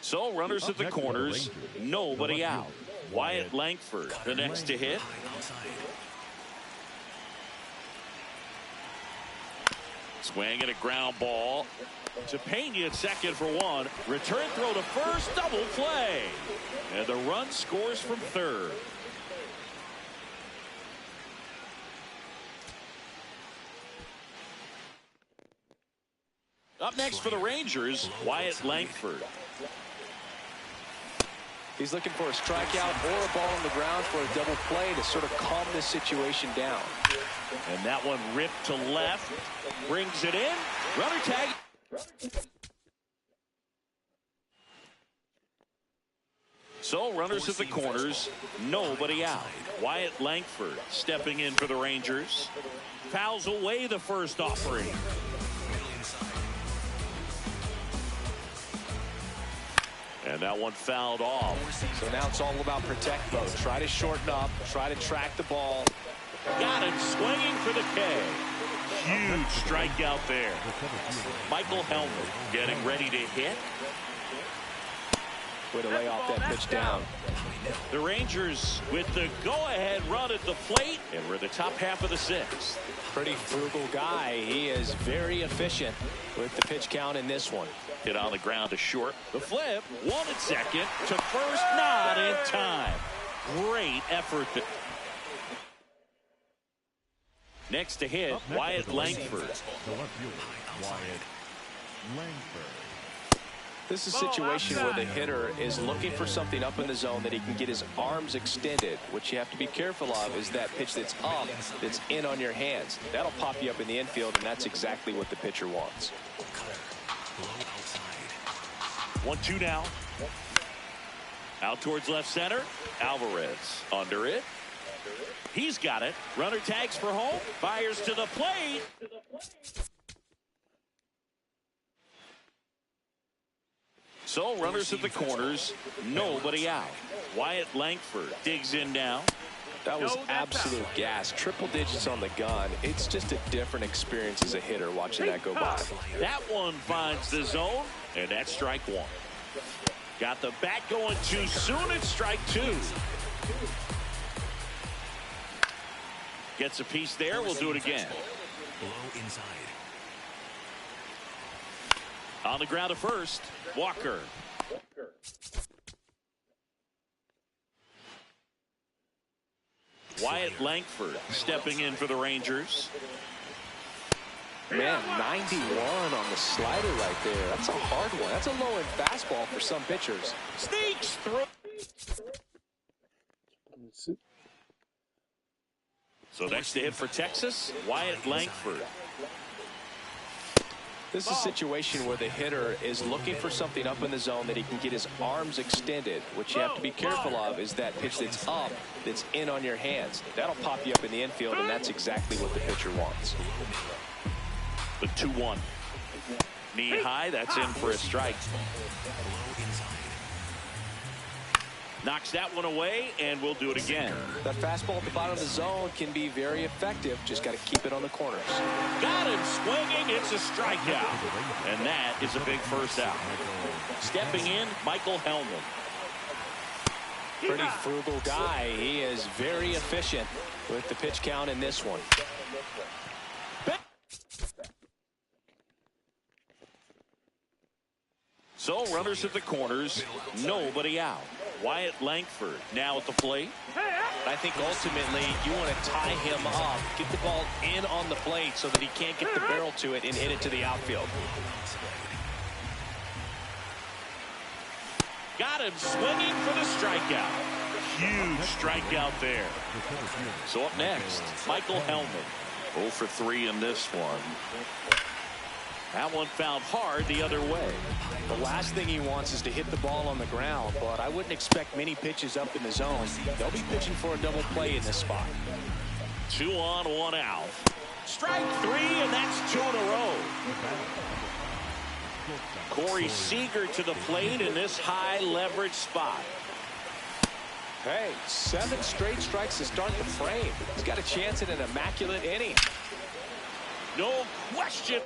So runners at the corners, nobody out. Wyatt Langford, the next to hit. Swing and a ground ball to Pena at second for one. Return throw to first, double play. And the run scores from third. Up next for the Rangers, Wyatt Langford. He's looking for a strikeout or a ball on the ground for a double play to sort of calm this situation down. And that one ripped to left, brings it in, runner tag. So runners at the corners, nobody out. Wyatt Langford stepping in for the Rangers. Fouls away the first offering. And that one fouled off. So now it's all about protect mode. Try to shorten up, try to track the ball. Got him swinging for the K. Huge strikeout there. Michael Helmet getting ready to hit. Way to lay off that pitch down. The Rangers with the go-ahead run at the plate, and we're the top half of the sixth. Pretty frugal guy. He is very efficient with the pitch count in this one. Hit on the ground to short. The flip, one at second, to first, not in time. Great effort. Next to hit, Wyatt Langford. This is a situation where the hitter is looking for something up in the zone that he can get his arms extended. What you have to be careful of is that pitch that's up, that's in on your hands. That'll pop you up in the infield, and that's exactly what the pitcher wants. 1-2 now. Out towards left center. Alvarez under it. He's got it. Runner tags for home. Fires to the plate. So runners at the corners, nobody out. Wyatt Langford digs in now. That was absolute gas. Triple digits on the gun. It's just a different experience as a hitter watching that go by. That one finds the zone, and that's strike one. Got the bat going too soon. It's strike two. Gets a piece there. We'll do it again. On the ground to first, Walker. Wyatt Langford stepping in for the Rangers. Man, 91 on the slider right there. That's a hard one. That's a low-end fastball for some pitchers. Sneaks through. So next to hit for Texas, Wyatt Langford. This is a situation where the hitter is looking for something up in the zone that he can get his arms extended. What you have to be careful of is that pitch that's up, that's in on your hands. That'll pop you up in the infield, and that's exactly what the pitcher wants. The 2-1. Knee high, that's in for a strike. Knocks that one away, and we'll do it again. That fastball at the bottom of the zone can be very effective. Just got to keep it on the corners. Got him swinging. It's a strikeout. And that is a big first out. Stepping in, Michael Helmet. Pretty frugal guy. He is very efficient with the pitch count in this one. So runners at the corners, nobody out. Wyatt Langford now at the plate. I think ultimately you want to tie him up, get the ball in on the plate so that he can't get the barrel to it and hit it to the outfield. Got him swinging for the strikeout. Huge strikeout there. So up next, Michael Helmet. 0 for 3 in this one. That one fouled hard the other way. The last thing he wants is to hit the ball on the ground, but I wouldn't expect many pitches up in the zone. They'll be pitching for a double play in this spot. 2 on, 1 out. Strike 3, and that's 2 in a row. Corey Seager to the plate in this high leverage spot. Hey, 7 straight strikes to start the frame. He's got a chance at an immaculate inning. No question.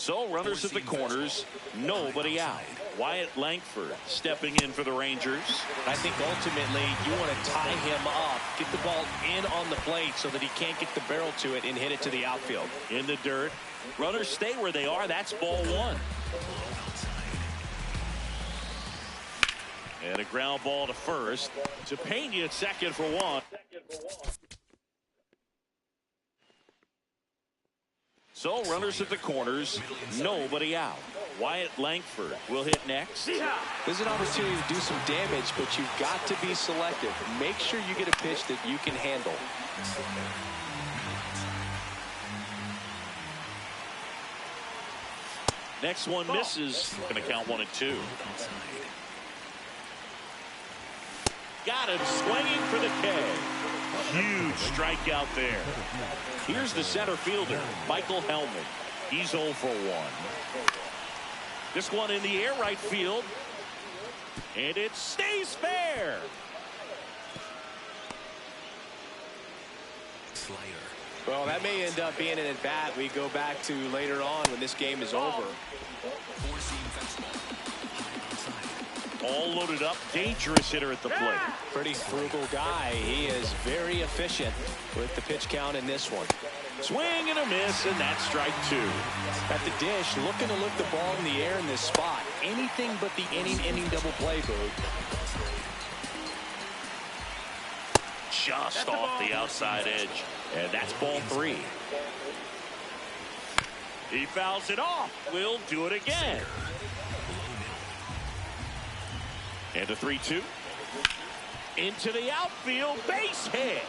So runners at the corners, nobody out. Wyatt Langford stepping in for the Rangers. I think ultimately you want to tie him up, get the ball in on the plate so that he can't get the barrel to it and hit it to the outfield. In the dirt. Runners stay where they are. That's ball one. And a ground ball to first. To Pena at second for one. So runners at the corners, nobody out. Wyatt Langford will hit next. There's an opportunity to do some damage, but you've got to be selective. Make sure you get a pitch that you can handle. Next one misses. Going to count 1-2. Got him swinging for the K. Huge strikeout there. Here's the center fielder, Michael Hellman. He's 0 for 1. This one in the air right field. And it stays fair. Well, that may end up being an at-bat we go back to later on when this game is over. All loaded up, dangerous hitter at the plate. Pretty frugal guy. He is very efficient with the pitch count in this one. Swing and a miss, and that's strike 2. At the dish, looking to lift the ball in the air in this spot. Anything but the inning double play, Boog. Just off the outside edge, and that's ball 3. He fouls it off. We'll do it again. And a 3-2. Into the outfield, base hit.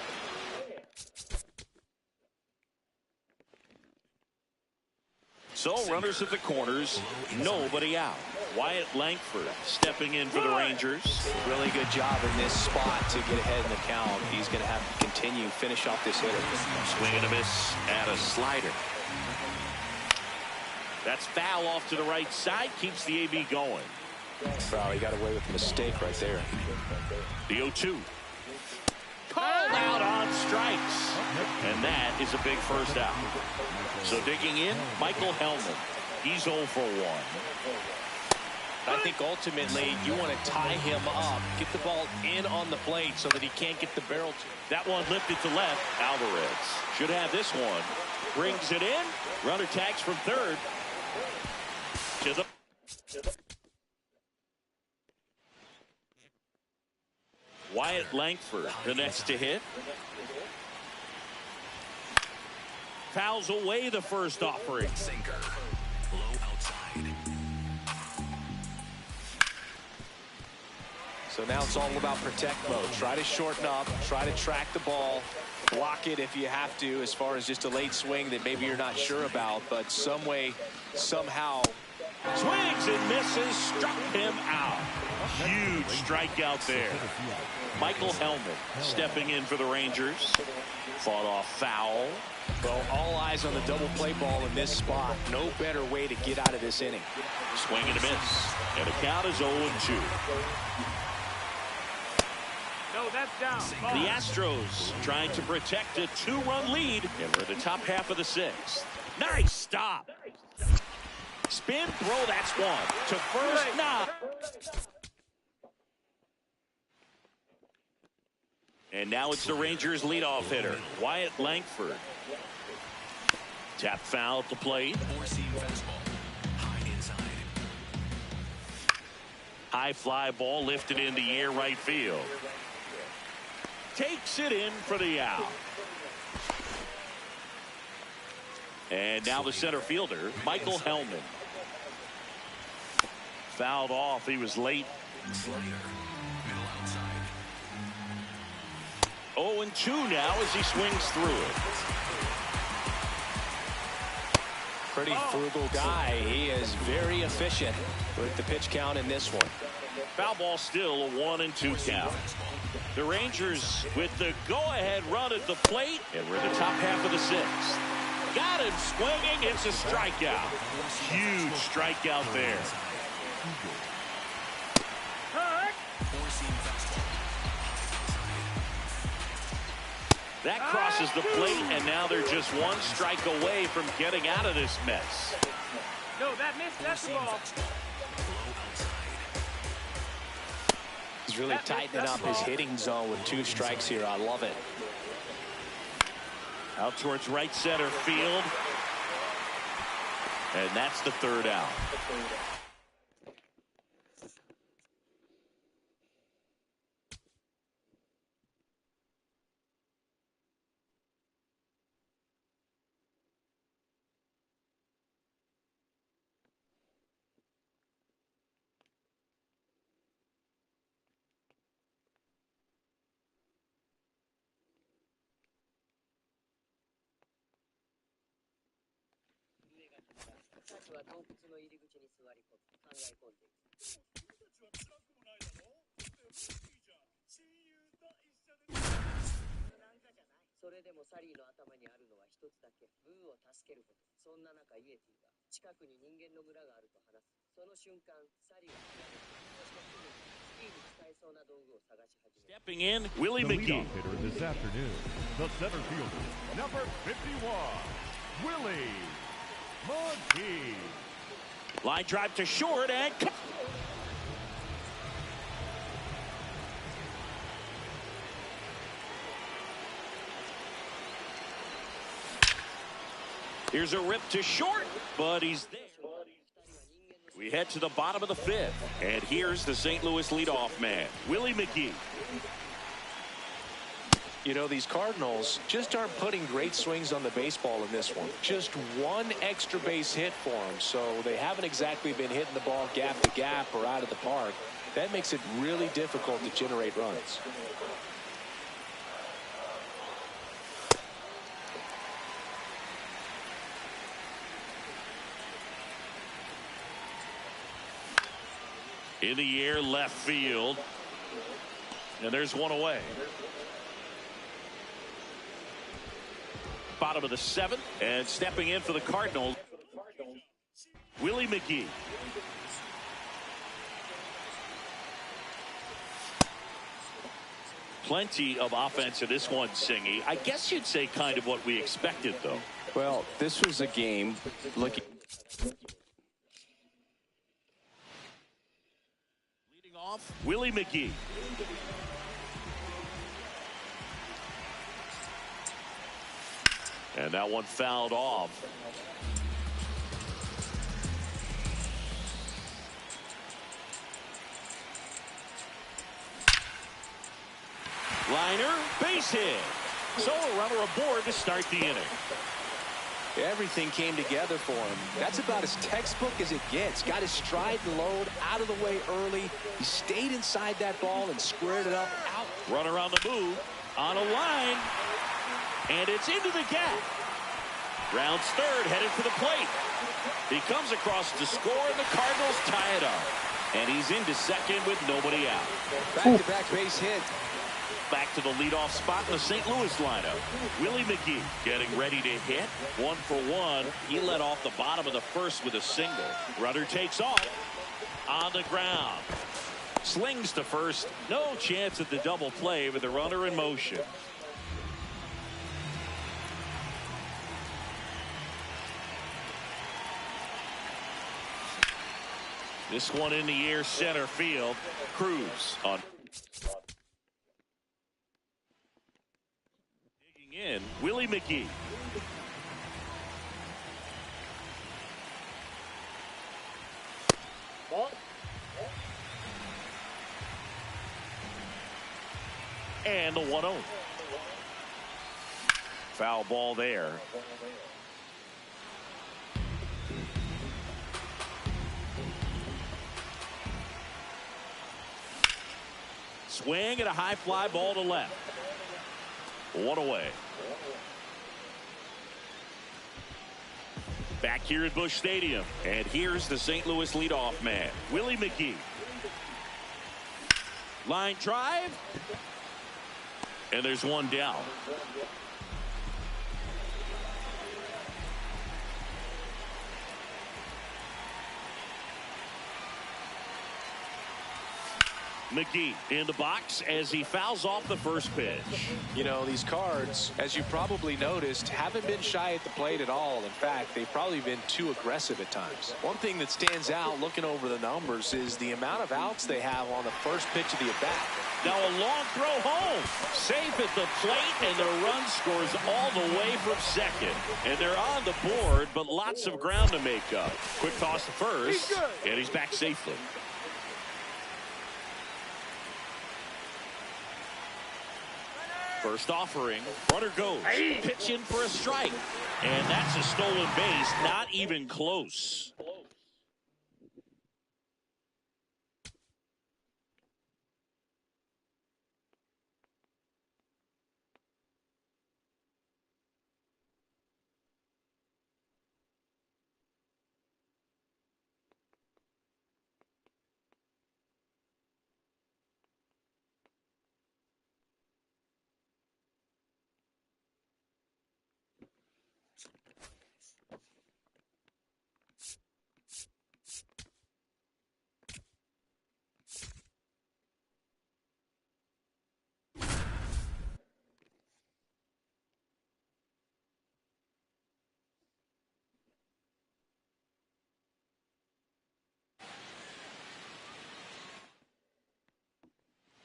So runners at the corners, nobody out. Wyatt Langford stepping in for the Rangers. Really good job in this spot to get ahead in the count. He's going to have to continue, finish off this hitter. Swing and a miss and a slider. That's foul off to the right side, keeps the AB going. Wow, he got away with a mistake right there. The 0-2. Called out on strikes. And that is a big first out. So digging in, Michael Hellman. He's 0 for 1. I think ultimately you want to tie him up, get the ball in on the plate so that he can't get the barrel to. That one lifted to left. Alvarez should have this one. Brings it in. Runner tags from third. To the Wyatt Langford, the next to hit. Fouls away the first offering. Sinker. Low outside. So now it's all about protect mode. Try to shorten up, try to track the ball, block it if you have to, as far as just a late swing that maybe you're not sure about, but some way, somehow. Swings and misses, struck him out. Huge strikeout there. Michael Hellman stepping in for the Rangers. Fought off foul. Well, all eyes on the double play ball in this spot. No better way to get out of this inning. Swing and a miss. And the count is 0-2. No, that's down. The Astros trying to protect a 2-run lead. And we're in the top half of the 6th. Nice stop. Spin, throw, that's one. To first, nah. And now it's the Rangers' leadoff hitter, Wyatt Langford. Tap foul at the plate. Four-seam fastball. High inside. High fly ball lifted in the air right field. Takes it in for the out. And now the center fielder, Michael Hellman. Fouled off. He was late. Slider. Middle outside. 0-2 now as he swings through it. Pretty frugal guy. He is very efficient with the pitch count in this one. Foul ball still a 1-2 count. The Rangers with the go-ahead run at the plate. And we're in the top half of the 6th. Got him swinging. It's a strikeout. Huge strikeout there. Four-seam fastball. That crosses the plate, and now they're just one strike away from getting out of this mess. No, that missed. That's the ball. He's really tightening up his hitting zone with 2 strikes here. I love it. Out towards right center field. And that's the 3rd out. Stepping in, Willie The McGee. leadoff hitter this afternoon, the center fielder, number 51, Willie McGee. Line drive to short and here's a rip to short, but he's there. We head to the bottom of the 5th, and here's the St. Louis leadoff man, Willie McGee. You know, these Cardinals just aren't putting great swings on the baseball in this one. Just 1 extra base hit for them, so they haven't exactly been hitting the ball gap to gap or out of the park. That makes it really difficult to generate runs. In the air, left field. And there's one away. Bottom of the 7th, and stepping in for the Cardinals, Willie McGee. Plenty of offense in this one, Singy. I guess you'd say kind of what we expected, though. Well, this was a game looking... Leading off, Willie McGee. And that one fouled off. Liner, base hit. So a runner aboard to start the inning. Everything came together for him. That's about as textbook as it gets. Got his stride and load out of the way early. He stayed inside that ball and squared it up out. Runner on the move, on a line, and it's into the gap. Rounds 3rd, headed for the plate. He comes across to score, and the Cardinals tie it up. And he's into 2nd with nobody out. Back-to-back base hit. Back to the leadoff spot in the St. Louis lineup. Willie McGee getting ready to hit. 1 for 1. He led off the bottom of the 1st with a single. Runner takes off on the ground. Slings to first. No chance at the double play with the runner in motion. This one in the air, center field. Cruz on. Digging in, Willie McGee. And the 1-0. Foul ball there. Swing and a high fly ball to left. 1 away. Back here at Busch Stadium. And here's the St. Louis leadoff man, Willie McGee. Line drive. And there's one down. McGee in the box as he fouls off the first pitch. You know, these Cards, as you probably noticed, haven't been shy at the plate at all. In fact, they've probably been too aggressive at times. One thing that stands out looking over the numbers is the amount of outs they have on the first pitch of the at-bat. Now a long throw home. Safe at the plate, and the run scores all the way from second. And they're on the board, but lots of ground to make up. Quick toss to first, and he's back safely. First offering, runner goes, pitch in for a strike, and that's a stolen base, not even close.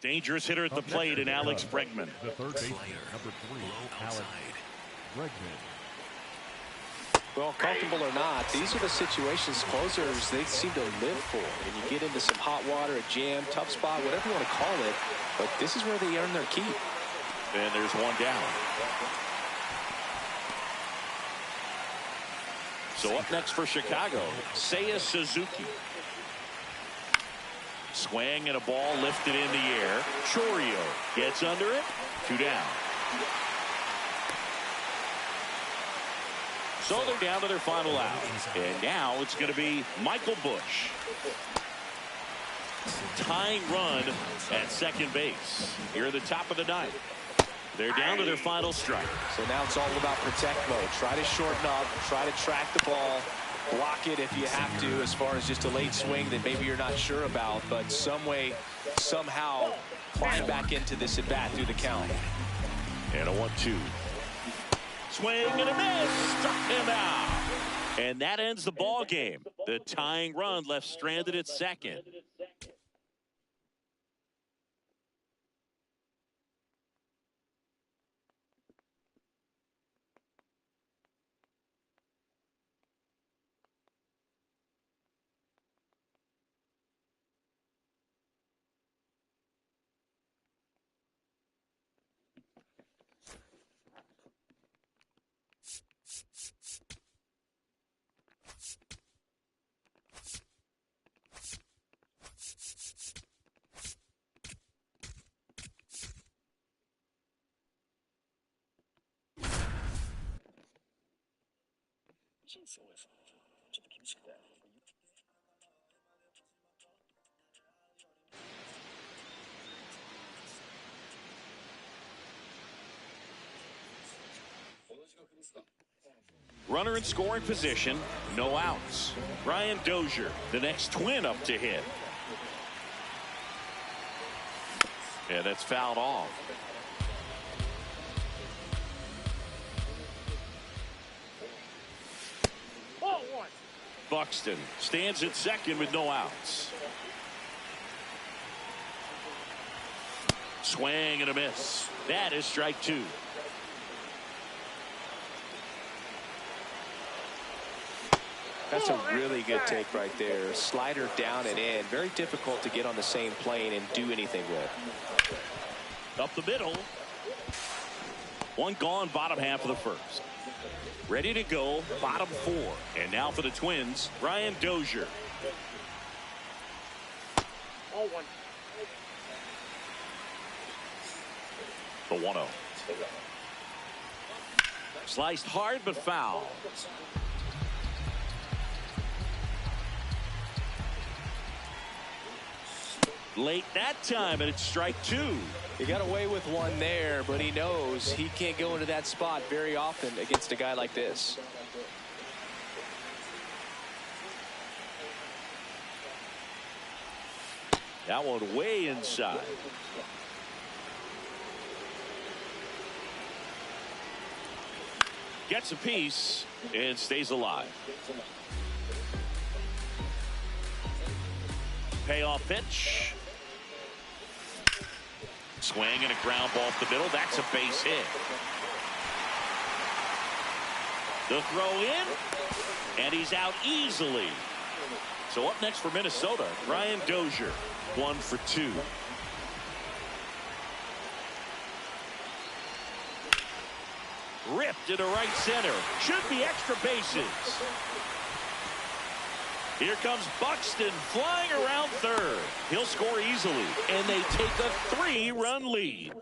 Dangerous hitter at the plate in Alex Bregman. The third baseman, number 3, Alex Bregman. Well, comfortable or not, these are the situations closers they seem to live for. And you get into some hot water, a jam, tough spot, whatever you want to call it. But this is where they earn their keep. And there's one down. So up next for Chicago, Seiya Suzuki. Swing and a ball lifted in the air. Chorio gets under it. 2 down. So they're down to their final out. And now it's going to be Michael Busch. Tying run at second base. Here at the top of the ninth. They're down to their final strike. So now it's all about protect mode. Try to shorten up. Try to track the ball. Block it if you have to, as far as just a late swing that maybe you're not sure about, but some way, somehow climb back into this at bat through the count. And a 1-2. Swing and a miss. Struck him out. And that ends the ball game. The tying run left stranded at second. Runner in scoring position, no outs. Brian Dozier, the next Twin up to hit. Yeah, that's fouled off. Buxton stands at second with no outs. Swing and a miss. That is strike 2. That's a really good take right there. Slider down and in. Very difficult to get on the same plane and do anything with. Up the middle. One gone, bottom half of the first. Ready to go, bottom 4. And now for the Twins, Brian Dozier. The 1-0. Sliced hard but foul. Late that time, and it's strike 2. He got away with one there, but he knows he can't go into that spot very often against a guy like this. That one way inside. Gets a piece and stays alive. Payoff pitch. Swing and a ground ball up the middle. That's a base hit. The throw in, and he's out easily. So up next for Minnesota, Brian Dozier, 1 for 2. Ripped into right center. Should be extra bases. Here comes Buxton flying around third. He'll score easily, and they take a 3-run lead.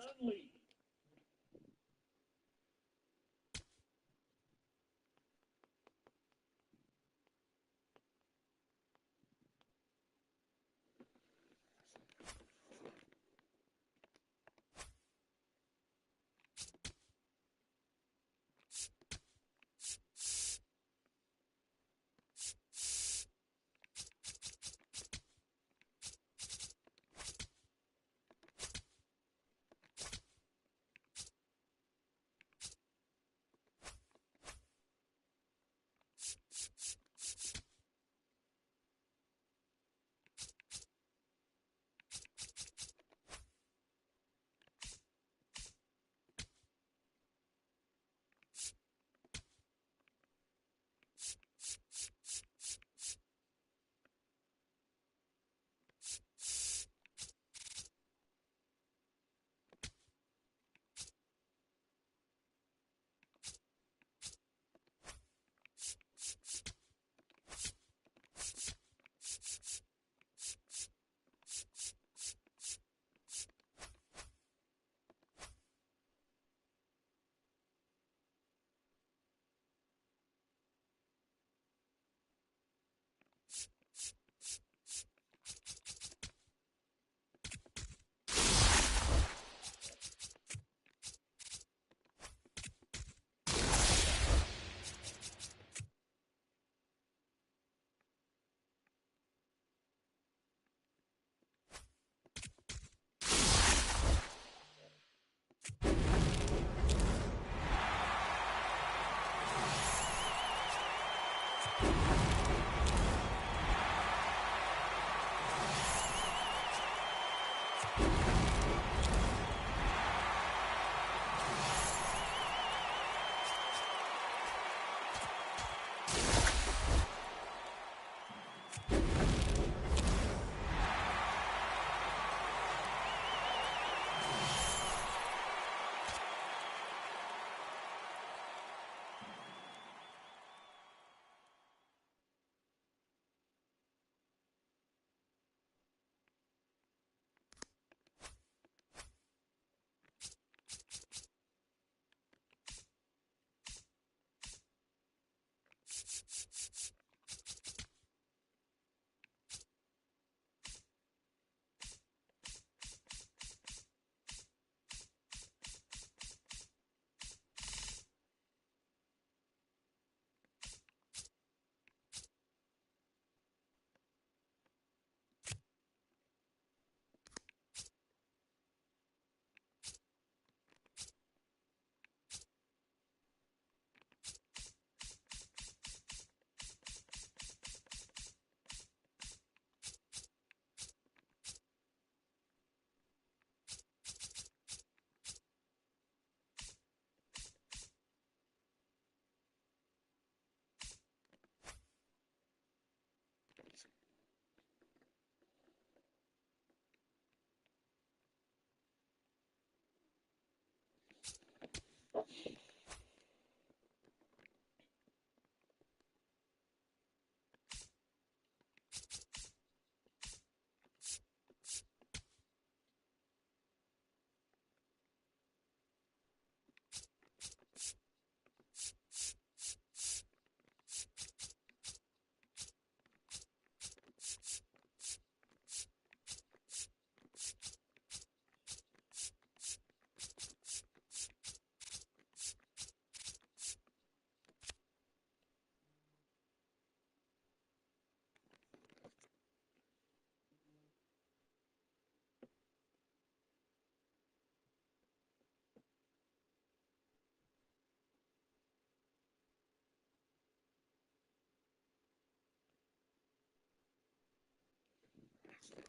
you